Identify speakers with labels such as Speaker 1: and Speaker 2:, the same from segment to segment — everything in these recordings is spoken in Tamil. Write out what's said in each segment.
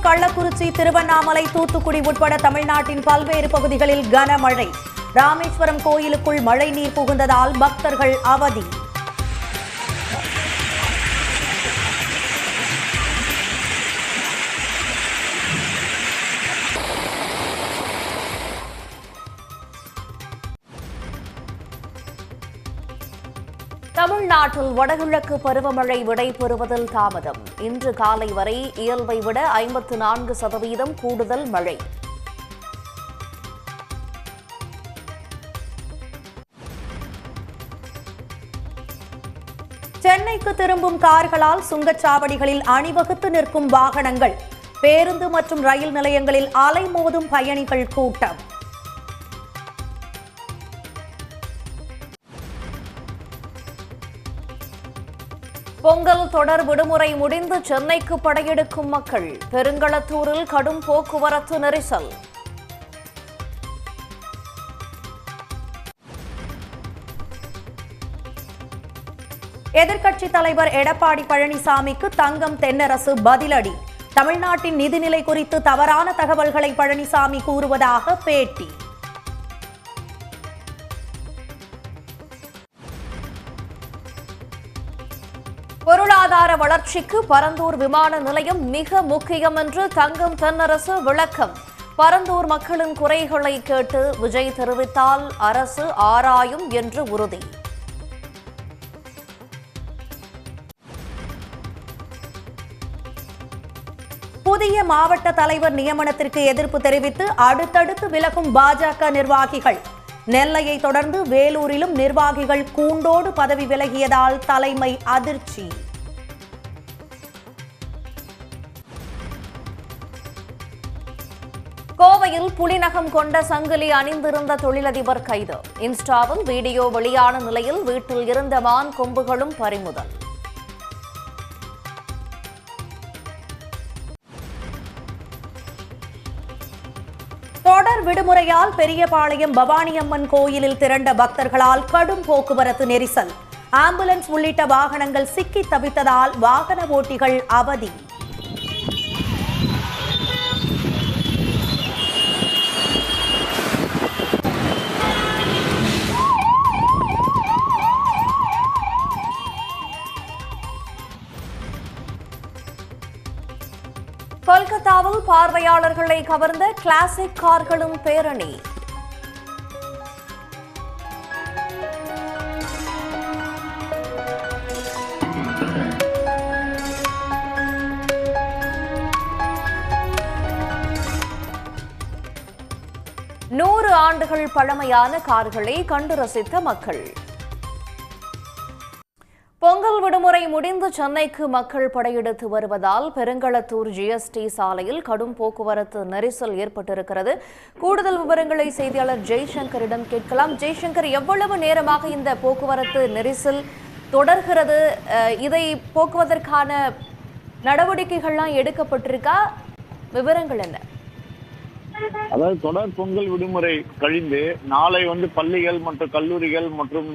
Speaker 1: திருப்பூர், கள்ளக்குறிச்சி, திருவண்ணாமலை, தூத்துக்குடி உட்பட தமிழ்நாட்டின் பல்வேறு பகுதிகளில் கனமழை. ராமேஸ்வரம் கோயிலுக்குள் மழைநீர் புகுந்ததால் பக்தர்கள் அவதி. தமிழ்நாட்டில் வடகிழக்கு பருவமழை விடைபெறுவதில் தாமதம். இன்று காலை வரை இயல்பை விட 54% கூடுதல் மழை. சென்னைக்கு திரும்பும் கார்களால் சுங்கச்சாவடிகளில் அணிவகுத்து நிற்கும் வாகனங்கள். பேருந்து மற்றும் ரயில் நிலையங்களில் அலைமோதும் பயணிகள் கூட்டம். பொங்கல் தொடர் விடுமுறை முடிந்து சென்னைக்கு படையெடுக்கும் மக்கள். பெருங்களத்தூரில் கடும் போக்குவரத்து நெரிசல். எதிர்க்கட்சித் தலைவர் எடப்பாடி பழனிசாமிக்கு தங்கம் தென்னரசு பதிலடி. தமிழ்நாட்டின் நிதிநிலை குறித்து தவறான தகவல்களை பழனிசாமி கூறுவதாக பேட்டி. பொருளாதார வளர்ச்சிக்கு பரந்தூர் விமான நிலையம் மிக முக்கியம் என்று தங்கம் தென்னரசு விளக்கம். பரந்தூர் மக்களின் குறைகளை கேட்டு விஜய் தெரிவித்தால் அரசு ஆராயும் என்று உறுதி. புதிய மாவட்ட தலைவர் நியமனத்திற்கு எதிர்ப்பு தெரிவித்து அடுத்தடுத்து விலகும் பாஜக நிர்வாகிகள். நெல்லையை தொடர்ந்து வேலூரிலும் நிர்வாகிகள் கூண்டோடு பதவி விலகியதால் தலைமை அதிர்ச்சி. கோவையில் புலிநகம் கொண்ட சங்கிலி அணிந்திருந்த தொழிலதிபர் கைது. இன்ஸ்டாவில் வீடியோ வெளியான நிலையில் வீட்டில் இருந்த மான் கொம்புகளும் பறிமுதல். தொடர் விடுமுறையால் பெரியபாளையம் பவானியம்மன் கோயிலில் திரண்ட பக்தர்களால் கடும் போக்குவரத்து நெரிசல். ஆம்புலன்ஸ் உள்ளிட்ட வாகனங்கள் சிக்கி தவித்ததால் வாகன ஓட்டிகள் அவதி. கொல்கத்தாவில் பார்வையாளர்களை கவர்ந்த கிளாசிக் கார்களும் பேரணி. நூறு ஆண்டுகள் பழமையான கார்களை கண்டு ரசித்த மக்கள். பொங்கல் விடுமுறை முடிந்து சென்னைக்கு மக்கள் படையெடுத்து வருவதால் பெருங்களத்தூர் ஜிஎஸ்டி சாலையில் கடும் போக்குவரத்து நெரிசல் ஏற்பட்டிருக்கிறது. கூடுதல் விவரங்களை செய்தியாளர் ஜெய்சங்கரிடம் கேட்கலாம். ஜெய்சங்கர், எவ்வளவு நேரமாக இந்த போக்குவரத்து நெரிசல் தொடர்கிறது? இதை போக்குவதற்கான நடவடிக்கைகள்லாம் எடுக்கப்பட்டிருக்கா? விவரங்கள் என்ன?
Speaker 2: அதாவது தொடர் பொங்கல் விடுமுறை கழிந்து நாளை பள்ளிகள் மற்றும் கல்லூரிகள் மற்றும்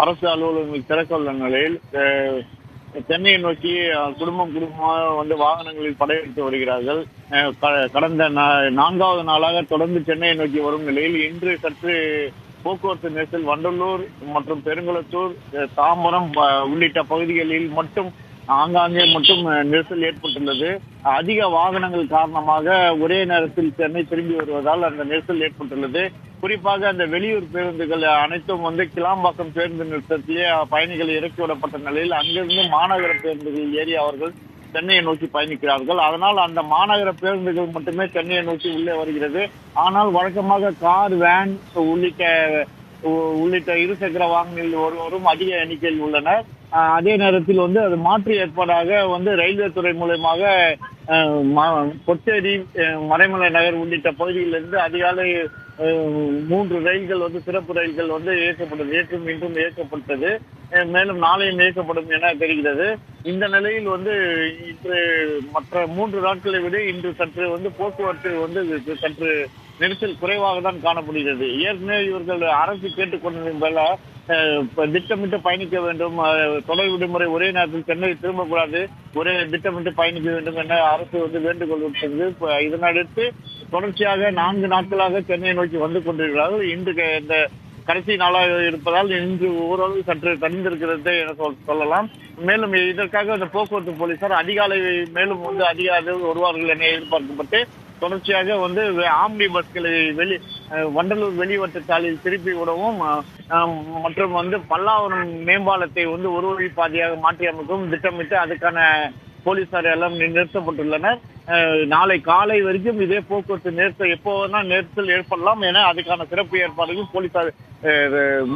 Speaker 2: அரசு அலுவலகங்கள் திறக்க உள்ள நிலையில் சென்னையை நோக்கி குடும்பமாக வாகனங்களில் படையெடுத்து வருகிறார்கள். கடந்த 4வது நாளாக தொடர்ந்து சென்னையை நோக்கி வரும் நிலையில் இன்று சற்று போக்குவரத்து நெரிசல் வண்டலூர் மற்றும் பெருங்குளத்தூர், தாம்பரம் உள்ளிட்ட பகுதிகளில் மட்டும் ஆங்காங்கே மட்டும் நெரிசல் ஏற்பட்டுள்ளது. அதிக வாகனங்கள் காரணமாக ஒரே நேரத்தில் சென்னை திரும்பி வருவதால் அந்த நெரிசல் ஏற்பட்டுள்ளது. குறிப்பாக அந்த வெளியூர் பேருந்துகள் அனைத்தும் கிளாம்பாக்கம் பேருந்து நிறுத்தத்திலே பயணிகள் இறக்கிவிடப்பட்ட நிலையில் அங்கிருந்து மாநகர பேருந்துகளில் ஏறி அவர்கள் சென்னையை நோக்கி பயணிக்கிறார்கள். அதனால் அந்த மாநகர பேருந்துகள் மட்டுமே சென்னையை நோக்கி உள்ளே வருகிறது. ஆனால் வழக்கமாக கார், வேன் உள்ளிட்ட இருசக்கர வாகனங்களில் ஒருவரும் அதிக எண்ணிக்கையில் உள்ளனர். அதே நேரத்தில் அது மாற்று ஏற்பாடாக ரயில்வே துறை மூலமாக பொச்சேரி, மறைமலை நகர் உள்ளிட்ட பகுதியிலிருந்து அதிகாலை 3 ரயில்கள் சிறப்பு ரயில்கள் இயக்கப்பட்டது. நேற்றும் இன்றும் இயக்கப்பட்டது. மேலும் நாளையும் இயக்கப்படும் என தெரிகிறது. இந்த நிலையில் இன்று மற்ற 3 நாட்களை விட இன்று சற்று போக்குவரத்து சற்று நெரிசல் குறைவாக தான் காணப்படுகிறது. ஏற்கனவே இவர்கள் அரசு கேட்டுக்கொண்டதின் போல திட்டமிட்டு பயணிக்க வேண்டும், தொடர் விடுமுறை ஒரே நேரத்தில் சென்னை திரும்பக்கூடாது, ஒரே திட்டமிட்டு பயணிக்க வேண்டும் என அரசு வேண்டுகோள் விடுத்தது. இதனடுத்து தொடர்ச்சியாக 4 நாட்களாக சென்னையை நோக்கி வந்து கொண்டிருக்கிறார்கள். இன்று இந்த கடைசி நாளாக இருப்பதால் இன்று ஓரளவு சற்று தணிந்திருக்கிறது என சொல்லலாம். மேலும் இதற்காக இந்த போக்குவரத்து போலீசார் அதிகாலை மேலும் அதிகாரிகள் வருவார்கள் என எதிர்பார்க்கப்பட்டு தொடர்ச்சியாக ஆம்னி பஸ்களை வண்டலூர் வெளிவட்ட சாலையில் திருப்பி விடவும் மற்றும் பல்லாவரம் மேம்பாலத்தை ஒரு வழி பாதையாக மாற்றி அமைக்கவும் திட்டமிட்டு அதுக்கான போலீசார் எல்லாம் நிறுத்தப்பட்டுள்ளனர். நாளை காலை வரைக்கும் இதே போக்குவரத்து நெரிசல் ஏற்படலாம் என அதுக்கான சிறப்பு ஏற்பாடுகள் போலீசார்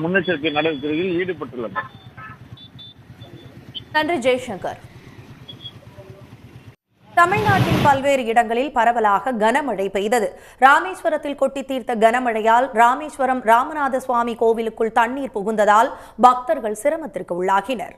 Speaker 2: முன்னெச்சரிக்கை நடவடிக்கைகளில் ஈடுபட்டுள்ளனர்.
Speaker 1: நன்றி ஜெய்சங்கர்.
Speaker 3: தமிழ்நாட்டின் பல்வேறு இடங்களில் பரவலாக கனமழை பெய்தது. ராமேஸ்வரத்தில் கொட்டி தீர்த்த கனமழையால் ராமேஸ்வரம் ராமநாத சுவாமி கோவிலுக்குள் தண்ணீர் புகுந்ததால் பக்தர்கள் சிரமத்திற்கு உள்ளாகினர்.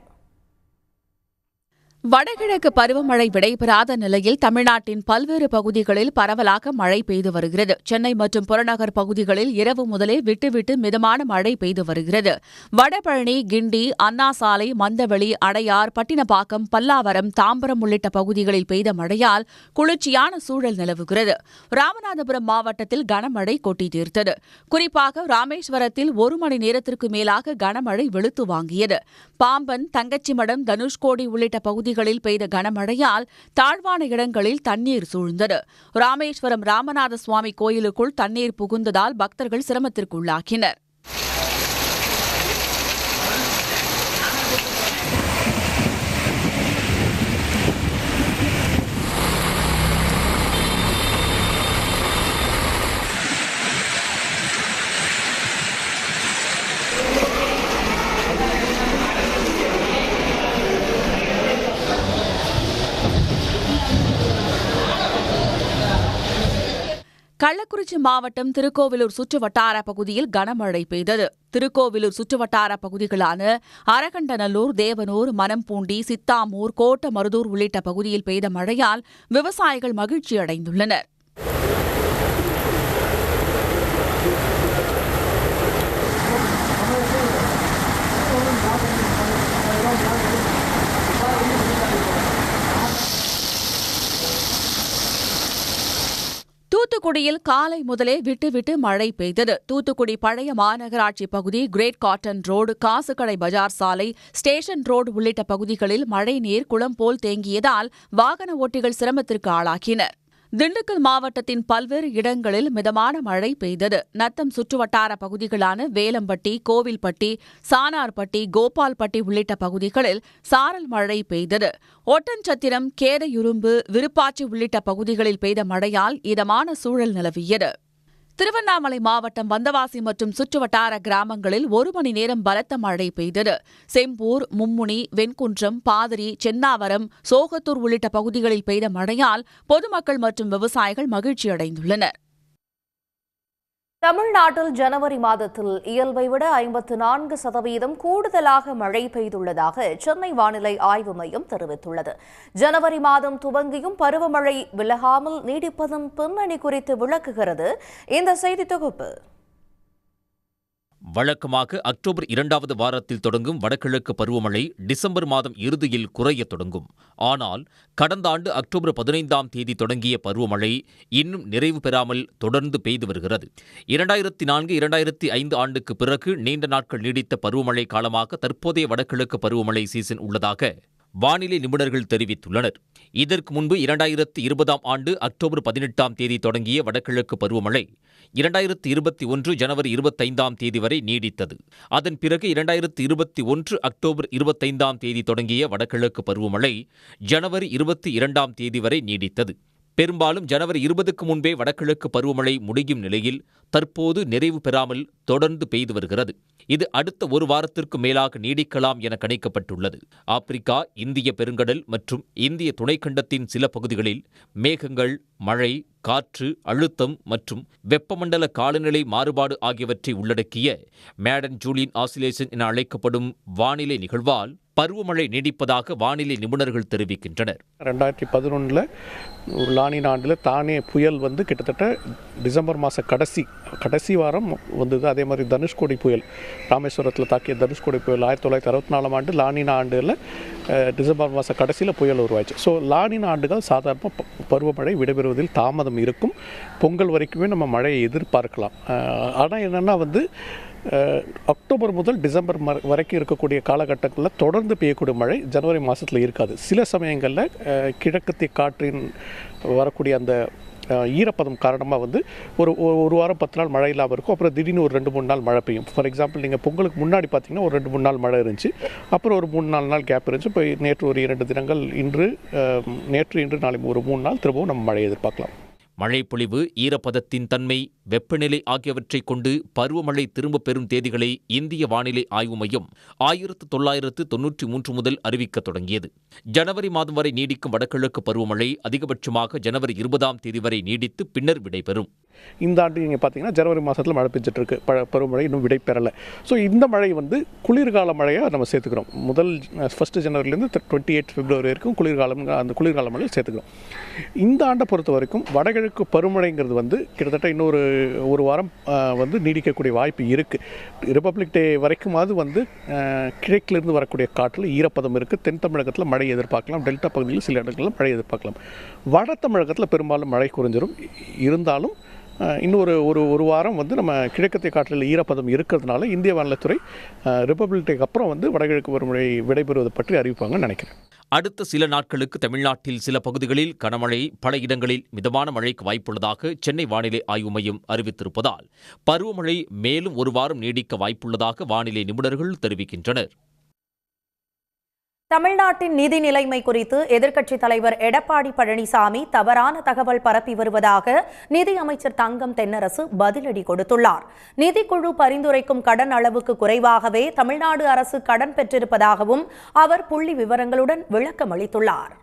Speaker 4: வடகிழக்கு பருவமழை விடைபெறாத நிலையில் தமிழ்நாட்டின் பல்வேறு பகுதிகளில் பரவலாக மழை பெய்து வருகிறது. சென்னை மற்றும் புறநகர் பகுதிகளில் இரவு முதலே விட்டுவிட்டு மிதமான மழை பெய்து வருகிறது. வடபழனி, கிண்டி, அண்ணா சாலை, மந்தவெளி, அடையார், பட்டினப்பாக்கம், பல்லாவரம், தாம்பரம் உள்ளிட்ட பகுதிகளில் பெய்த மழையால் குளிர்ச்சியான சூழல் நிலவுகிறது. ராமநாதபுரம் மாவட்டத்தில் கனமழை கொட்டி தீர்த்தது. குறிப்பாக ராமேஸ்வரத்தில் 1 மணி நேரத்திற்கு மேலாக கனமழை வெளுத்து வாங்கியது. பாம்பன், தங்கச்சிமடம், தனுஷ்கோடி உள்ளிட்ட பகுதிகளில் பெய்த கனமழையால் தாழ்வான இடங்களில் தண்ணீர் சூழ்ந்தது. ராமேஸ்வரம் ராமநாத சுவாமி கோயிலுக்குள் தண்ணீர் புகுந்ததால் பக்தர்கள் சிரமத்திற்குள்ளாகினர். கள்ளக்குறிச்சி மாவட்டம் திருக்கோவிலூர் சுற்றுவட்டார பகுதியில் கனமழை பெய்தது. திருக்கோவிலூர் சுற்றுவட்டார பகுதிகளான அரகண்டநல்லூர், தேவனூர், மனம்பூண்டி, சித்தாமூர், கோட்டமருதூர் உள்ளிட்ட பகுதியில் பெய்த மழையால் விவசாயிகள் மகிழ்ச்சியடைந்துள்ளனர். தூத்துக்குடியில் காலை முதலே விட்டு மழை பெய்தது. தூத்துக்குடி பழைய மாநகராட்சி பகுதி, கிரேட் காட்டன் ரோடு, காசுக்கடை பஜார் சாலை, ஸ்டேஷன் ரோடு உள்ளிட்ட பகுதிகளில் மழை நீர் குளம் போல் தேங்கியதால் வாகன ஓட்டிகள் சிரமத்திற்கு ஆளாகினர். திண்டுக்கல் மாவட்டத்தின் பல்வேறு இடங்களில் மிதமான மழை பெய்தது. நத்தம் சுற்றுவட்டார பகுதிகளான வேலம்பட்டி, கோவில்பட்டி, சானார்பட்டி, கோபால்பட்டி உள்ளிட்ட பகுதிகளில் சாரல் மழை பெய்தது. ஒட்டன்சத்திரம், கேரையுரும்பு, விருப்பாச்சி உள்ளிட்ட பகுதிகளில் பெய்த மழையால் இதமான சூழல் நிலவியது. திருவண்ணாமலை மாவட்டம் வந்தவாசி மற்றும் சுற்றுவட்டார கிராமங்களில் 1 மணி நேரம் பலத்த மழை பெய்தது. செம்பூர், மும்முனி, வெண்குன்றம், பாதிரி, சென்னாவரம், சோகத்தூர் உள்ளிட்ட பகுதிகளில் பெய்த மழையால் பொதுமக்கள் மற்றும் விவசாயிகள் மகிழ்ச்சியடைந்துள்ளனர்.
Speaker 1: தமிழ்நாட்டில் ஜனவரி மாதத்தில் இயல்பை விட 54% கூடுதலாக மழை பெய்துள்ளதாக சென்னை வானிலை ஆய்வு மையம் தெரிவித்துள்ளது. ஜனவரி மாதம் துவங்கியும் பருவமழை விலகாமல் நீடிப்பதன் பின்னணி குறித்து விளக்குகிறது இந்த செய்தி தொகுப்பு.
Speaker 5: வழக்கமாக அக்டோபர் 2வது வாரத்தில் தொடங்கும் வடகிழக்கு பருவமழை டிசம்பர் மாதம் இறுதியில் குறையத் தொடங்கும். ஆனால் கடந்த ஆண்டு அக்டோபர் 15ஆம் தேதி தொடங்கிய பருவமழை இன்னும் நிறைவு பெறாமல் தொடர்ந்து பெய்து வருகிறது. 2004-2005 ஆண்டுக்கு பிறகு நீண்ட நாட்கள் நீடித்த பருவமழை காலமாக தற்போதைய வடகிழக்கு பருவமழை சீசன் உள்ளதாக வானிலை நிபுணர்கள் தெரிவித்துள்ளனர். இதற்கு முன்பு 2020ஆம் ஆண்டு அக்டோபர் 18ஆம் தேதி தொடங்கிய வடகிழக்கு பருவமழை 2021 ஜனவரி 25ஆம் தேதி வரை நீடித்தது. அதன் பிறகு 2021 அக்டோபர் 25ஆம் தேதி தொடங்கிய வடகிழக்கு பருவமழை ஜனவரி 22ஆம் தேதி வரை நீடித்தது. பெரும்பாலும் ஜனவரி 20க்கு முன்பே வடகிழக்கு பருவமழை முடியும் நிலையில் தற்போது நிறைவு பெறாமல் தொடர்ந்து பெய்து வருகிறது. இது அடுத்த 1 வாரத்திற்கு மேலாக நீடிக்கலாம் என கணிக்கப்பட்டுள்ளது. ஆப்பிரிக்கா, இந்திய பெருங்கடல் மற்றும் இந்திய துணைக்கண்டத்தின் சில பகுதிகளில் மேகங்கள், மழை, காற்று அழுத்தம் மற்றும் வெப்பமண்டல காலநிலை மாறுபாடு ஆகியவற்றை உள்ளடக்கிய மேடன் ஜூலியன் ஆசிலேஷன் என அழைக்கப்படும் வானிலை நிகழ்வால் பருவமழை நீடிப்பதாக வானிலை நிபுணர்கள் தெரிவிக்கின்றனர்.
Speaker 6: 2011 ஒரு லானின் ஆண்டில் தானே புயல் வந்து கிட்டத்தட்ட டிசம்பர் மாத கடைசி வாரம் வந்தது. அதே மாதிரி தனுஷ்கோடி புயல், ராமேஸ்வரத்தில் தாக்கிய தனுஷ்கோடி புயல் 1964 ஆண்டு லானின் ஆண்டில் டிசம்பர் மாத கடைசியில் புயல் உருவாச்சு. ஸோ லானின் ஆண்டுகள் சாதாரண பருவமழை விடைபெறுவதில் தாமதம் இருக்கும். பொங்கல் வரைக்குமே நம்ம மழையை எதிர்பார்க்கலாம். ஆனால் என்னென்னா வந்து அக்டோபர் முதல் டிசம்பர் வரைக்கும் இருக்கக்கூடிய காலகட்டங்களில் தொடர்ந்து பெய்யக்கூடிய மழை ஜனவரி மாதத்தில் இருக்காது. சில சமயங்களில் கிழக்கத்திய காற்றின் வரக்கூடிய அந்த ஈரப்பதம் காரணமாக வந்து ஒரு வாரம் 10 நாள் மழை இல்லாமல் இருக்கும். அப்புறம் திடீர்னு ஒரு 2-3 நாள் மழை பெய்யும். ஃபார் எக்ஸாம்பிள் நீங்கள் பொங்கலுக்கு முன்னாடி பார்த்தீங்கன்னா ஒரு 2-3 நாள் மழை இருந்துச்சு. அப்புறம் ஒரு 3-4 நாள் கேப் இருந்துச்சு. இப்போ நேற்று ஒரு 2 தினங்கள், நேற்று நாளை ஒரு 3 நாள் திரும்பவும் நம்ம மழையை எதிர்பார்க்கலாம்.
Speaker 5: மழைப்பொழிவு, ஈரப்பதத்தின் தன்மை, வெப்பநிலை ஆகியவற்றை கொண்டு பருவமழை திரும்பப் பெறும் தேதிகளை இந்திய வானிலை ஆய்வு மையம் 1993 முதல் அறிவிக்க தொடங்கியது. ஜனவரி மாதம் வரை நீடிக்கும் வடகிழக்கு பருவமழை அதிகபட்சமாக ஜனவரி 20ஆம் தேதி வரை நீடித்து பின்னர் விடைபெறும்.
Speaker 6: இந்த ஆண்டு நீங்கள் பார்த்தீங்கன்னா ஜனவரி மாதத்தில் மழை பெஞ்சிட்டு இருக்கு. பருவமழை இன்னும் விடை பெறலை. ஸோ இந்த மழை வந்து குளிர்கால மழையாக நம்ம சேர்த்துக்கிறோம். முதல் 1 ஜனவரிலேருந்து 28 பிப்ரவரி வரைக்கும் அந்த குளிர்கால மழையை சேர்த்துக்கிறோம். இந்த ஆண்டை பொறுத்த வரைக்கும் வடகிழக்கு பருவமழைங்கிறது வந்து கிட்டத்தட்ட இன்னொரு ஒரு வாரம் வந்து நீடிக்கக்கூடிய வாய்ப்பு இருக்குது. ரிப்பப்ளிக் டே வரைக்குமாவது வந்து கிழக்கிலிருந்து வரக்கூடிய காற்றில் ஈரப்பதம் இருக்குது. தென் தமிழகத்தில் மழை எதிர்பார்க்கலாம். டெல்டா பகுதியில் சில இடங்களில் மழை எதிர்பார்க்கலாம். வட தமிழகத்தில் பெரும்பாலும் மழை குறைஞ்சிரும். இருந்தாலும் இன்னும் ஒரு வாரம் வந்து நம்ம கிழக்கத்திய காற்றில் ஈரப்பதம் இருக்கிறதுனால இந்திய வானிலைத்துறை ரிப்பப்ளிக் டேக்கு அப்புறம் வந்து வடகிழக்கு பருவமழை விடைபெறுவதை பற்றி அறிவிப்பாங்கன்னு நினைக்கிறேன்.
Speaker 5: அடுத்த சில நாட்களுக்கு தமிழ்நாட்டில் சில பகுதிகளில் கனமழை, பல இடங்களில் மிதமான மழைக்கு வாய்ப்புள்ளதாக சென்னை வானிலை ஆய்வு மையம் அறிவித்திருப்பதால் பருவமழை மேலும் ஒரு வாரம் நீடிக்க வாய்ப்புள்ளதாக வானிலை நிபுணர்கள் தெரிவிக்கின்றனர்.
Speaker 3: தமிழ்நாட்டின் நிதி நிலைமை குறித்து எதிர்க்கட்சித் தலைவர் எடப்பாடி பழனிசாமி தவறான தகவல் பரப்பி வருவதாக நிதி அமைச்சர் தங்கம் தென்னரசு பதிலடி கொடுத்துள்ளார். நிதிக்குழு பரிந்துரைக்கும் கடன் அளவுக்கு குறைவாகவே தமிழ்நாடு அரசு கடன் பெற்றிருப்பதாகவும் அவர் புள்ளி விவரங்களுடன் விளக்கம் அளித்துள்ளார்.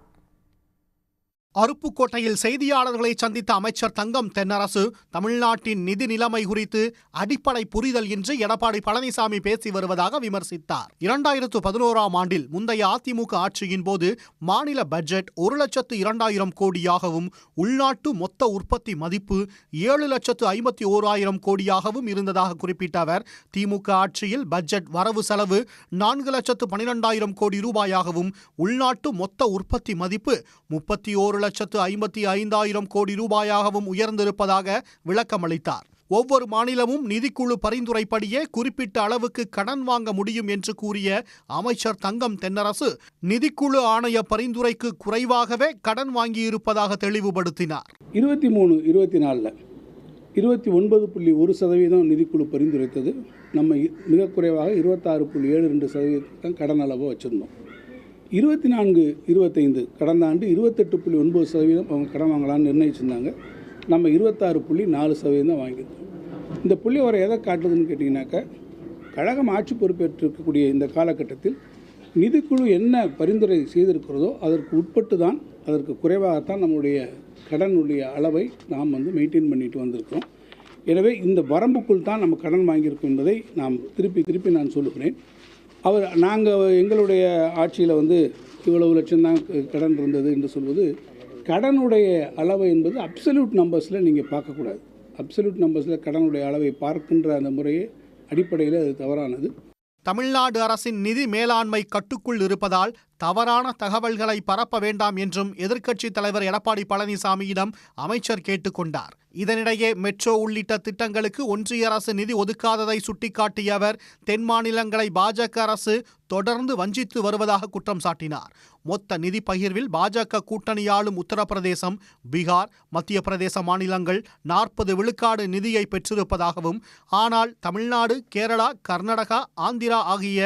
Speaker 7: அருப்புக்கோட்டையில் செய்தியாளர்களை சந்தித்த அமைச்சர் தங்கம் தென்னரசு தமிழ்நாட்டின் நிதி நிலைமை குறித்து அடிப்படை புரிதல் இன்றி எடப்பாடி பழனிசாமி பேசி வருவதாக விமர்சித்தார். 2011ஆம் ஆண்டில் முந்தைய அதிமுக ஆட்சியின் போது மாநில பட்ஜெட் 1,02,000 கோடியாகவும் உள்நாட்டு மொத்த உற்பத்தி மதிப்பு 7,51,000 கோடியாகவும் இருந்ததாக குறிப்பிட்ட அவர், திமுக ஆட்சியில் பட்ஜெட் வரவு செலவு 4,12,000 கோடி ரூபாயாகவும் உள்நாட்டு மொத்த உற்பத்தி மதிப்பு 31,55,000 கோடி ரூபாயாகவும் உயர்ந்திருப்பதாக விளக்கமளித்தார். ஒவ்வொரு மாநிலமும் நிதிக்குழு பரிந்துரைப்படியே குறிப்பிட்ட அளவுக்கு கடன் வாங்க முடியும் என்று கூறிய அமைச்சர் தங்கம் தென்னரசு நிதிக்குழு ஆணைய பரிந்துரைக்கு குறைவாகவே கடன் வாங்கியிருப்பதாக தெளிவுபடுத்தினார்.
Speaker 8: 23-24 29.1% நிதிக்குழு பரிந்துரைத்தது. நம்ம மிக குறைவாக 26.72% கடன் அளவு வச்சிருந்தோம். 24-25 கடந்த ஆண்டு 28.9% அவங்க கடன் வாங்கலாம்னு நிர்ணயிச்சிருந்தாங்க. நம்ம 26.4% தான் வாங்கியிருக்கோம். இந்த புள்ளி வரை எதை காட்டுதுன்னு கேட்டிங்கனாக்கா, கழகம் ஆட்சி பொறுப்பேற்றிருக்கக்கூடிய இந்த காலகட்டத்தில் நிதிக்குழு என்ன பரிந்துரை செய்திருக்கிறதோ அதற்கு உட்பட்டு தான், அதற்கு குறைவாகத்தான் நம்முடைய கடனுடைய அளவை நாம் மெயின்டைன் பண்ணிட்டு வந்திருக்கிறோம். எனவே இந்த வரம்புக்குள் தான் நம்ம கடன் வாங்கியிருக்கோம் என்பதை நாம் திருப்பி நான் சொல்லுகிறேன். நாங்கள் எங்களுடைய ஆட்சியில் இவ்வளவு லட்சம் தான் கடன் இருந்தது என்று சொல்வது, கடனுடைய அளவை என்பது அப்சல்யூட் நம்பர்ஸில் நீங்கள் பார்க்கக்கூடாது. அப்சல்யூட் நம்பர்ஸில் கடனுடைய அளவை பார்க்கின்ற அந்த முறையே அடிப்படையில் அது தவறானது.
Speaker 7: தமிழ்நாடு அரசின் நிதி மேலாண்மை கட்டுக்குள் இருப்பதால் தவறான தகவல்களை பரப்ப வேண்டாம் என்றும் எதிர்க்கட்சித் தலைவர் எடப்பாடி பழனிசாமியிடம் அமைச்சர் கேட்டுக்கொண்டார். இதனிடையே மெட்ரோ உள்ளிட்ட திட்டங்களுக்கு ஒன்றிய அரசு நிதி ஒதுக்காததை சுட்டிக்காட்டிய அவர், தென் மாநிலங்களை பாஜக அரசு தொடர்ந்து வஞ்சித்து வருவதாக குற்றம் சாட்டினார். மொத்த நிதி பகிர்வில் பாஜக கூட்டணியாளும் உத்தரப்பிரதேசம், பீகார், மத்திய பிரதேச மாநிலங்கள் 40 விழுக்காடு நிதியை பெற்றிருப்பதாகவும், ஆனால் தமிழ்நாடு, கேரளா, கர்நாடகா, ஆந்திரா ஆகிய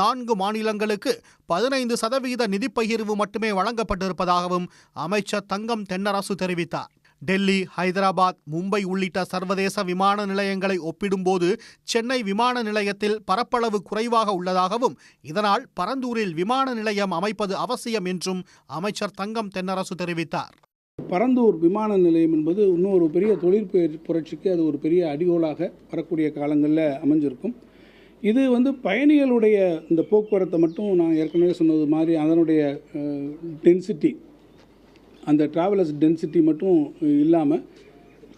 Speaker 7: 4 மாநிலங்களுக்கு 15% நிதி பகிர்வு மட்டுமே வழங்கப்பட்டிருப்பதாகவும் அமைச்சர் தங்கம் தென்னரசு தெரிவித்தார். டெல்லி, ஹைதராபாத், மும்பை உள்ளிட்ட சர்வதேச விமான நிலையங்களை ஒப்பிடும்போது சென்னை விமான நிலையத்தில் பரப்பளவு குறைவாக உள்ளதாகவும், இதனால் பரந்தூரில் விமான நிலையம் அமைப்பது அவசியம் என்றும் அமைச்சர் தங்கம் தென்னரசு தெரிவித்தார்.
Speaker 8: பரந்தூர் விமான நிலையம் என்பது இன்னொரு பெரிய தொழில் புரட்சிக்கு அது ஒரு பெரிய அடிகோலாக வரக்கூடிய காலங்களில் அமைஞ்சிருக்கும். இது வந்து பயணிகளுடைய இந்த போக்குவரத்தை மட்டும் நான் ஏற்கனவே சொன்னது மாதிரி அதனுடைய டென்சிட்டி, அந்த டிராவலர்ஸ் டென்சிட்டி மட்டும் இல்லாமல்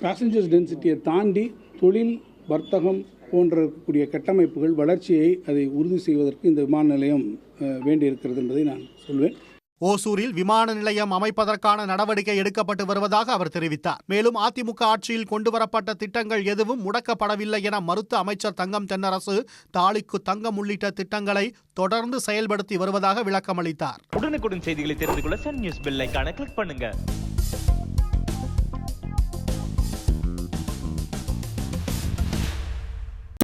Speaker 8: பேசஞ்சர்ஸ் டென்சிட்டியை தாண்டி தொழில், வர்த்தகம் போன்ற இருக்கக்கூடிய கட்டமைப்புகள் வளர்ச்சியை அதை உறுதி செய்வதற்கு இந்த விமான நிலையம் வேண்டியிருக்கிறது என்பதை நான் சொல்வேன்.
Speaker 7: ஓசூரில் விமான நிலையம் அமைப்பதற்கான நடவடிக்கை எடுக்கப்பட்டு வருவதாக அவர் தெரிவித்தார். மேலும் அதிமுக ஆட்சியில் கொண்டுவரப்பட்ட திட்டங்கள் எதுவும் முடக்கப்படவில்லை என மறுத்த அமைச்சர் தங்கம் தென்னரசு தாலிக்கு தங்கம் உள்ளிட்ட திட்டங்களை தொடர்ந்து செயல்படுத்தி வருவதாக விளக்கமளித்தார்.
Speaker 9: உடனுக்குடன் செய்திகளை தெரிந்து கொள்ள சன் நியூஸ் பெல் ஐகானை கிளிக் பண்ணுங்க.